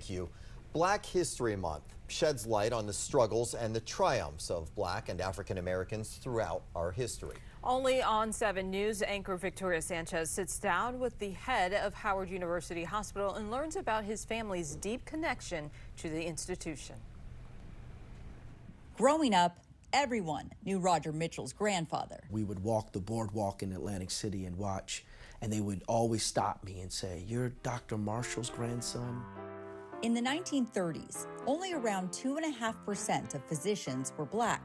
Thank you. Black History Month sheds light on the struggles and the triumphs of Black and African Americans throughout our history. Only on 7 News, anchor Victoria Sanchez sits down with the head of Howard University Hospital and learns about his family's deep connection to the institution. Growing up, everyone knew Roger Mitchell's grandfather. We would walk the boardwalk in Atlantic City and watch, and they would always stop me and say, "You're Dr. Marshall's grandson?" In the 1930s, only around 2.5% of physicians were Black,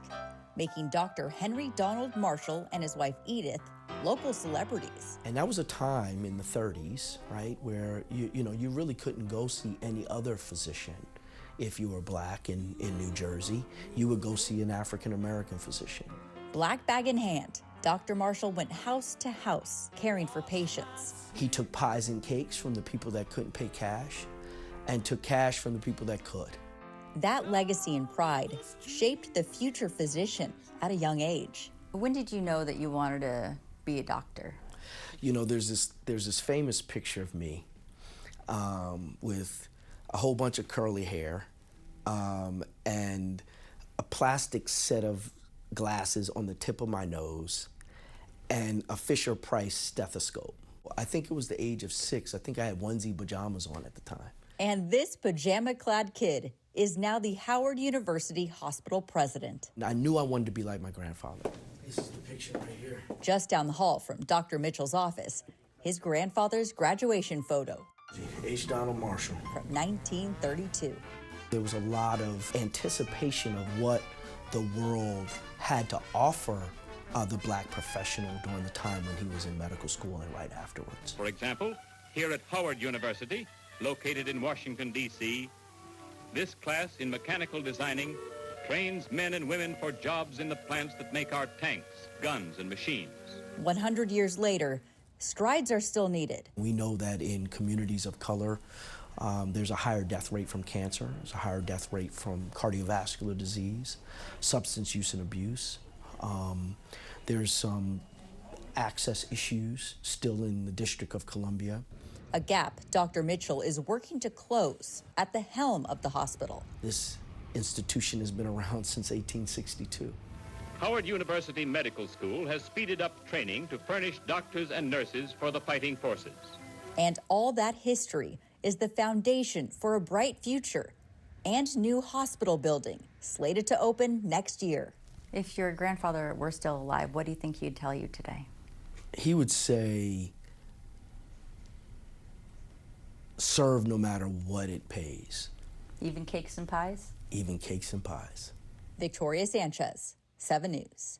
making Dr. Henry Donald Marshall and his wife Edith local celebrities. And that was a time in the 30s, right, where you really couldn't go see any other physician. If you were Black in New Jersey, you would go see an African American physician. Black bag in hand, Dr. Marshall went house to house caring for patients. He took pies and cakes from the people that couldn't pay cash and took cash from the people that could. That legacy and pride shaped the future physician at a young age. When did you know that you wanted to be a doctor? You know, there's this famous picture of me with a whole bunch of curly hair and a plastic set of glasses on the tip of my nose and a Fisher-Price stethoscope. I think it was the age of 6. I think I had onesie pajamas on at the time. And this pajama-clad kid is now the Howard University Hospital president. I knew I wanted to be like my grandfather. This is the picture right here. Just down the hall from Dr. Mitchell's office, his grandfather's graduation photo. H. Donald Marshall. From 1932. There was a lot of anticipation of what the world had to offer the Black professional during the time when he was in medical school and right afterwards. For example, here at Howard University, located in Washington, D.C., this class in mechanical designing trains men and women for jobs in the plants that make our tanks, guns, and machines. 100 years later, strides are still needed. We know that in communities of color, there's a higher death rate from cancer, there's a higher death rate from cardiovascular disease, substance use and abuse. There's some access issues still in the District of Columbia. A gap Dr. Mitchell is working to close at the helm of the hospital. This institution has been around since 1862. Howard University Medical School has speeded up training to furnish doctors and nurses for the fighting forces. And all that history is the foundation for a bright future and new hospital building slated to open next year. If your grandfather were still alive, what do you think he'd tell you today? He would say, serve no matter what it pays. Even cakes and pies? Even cakes and pies. Victoria Sanchez, 7 News.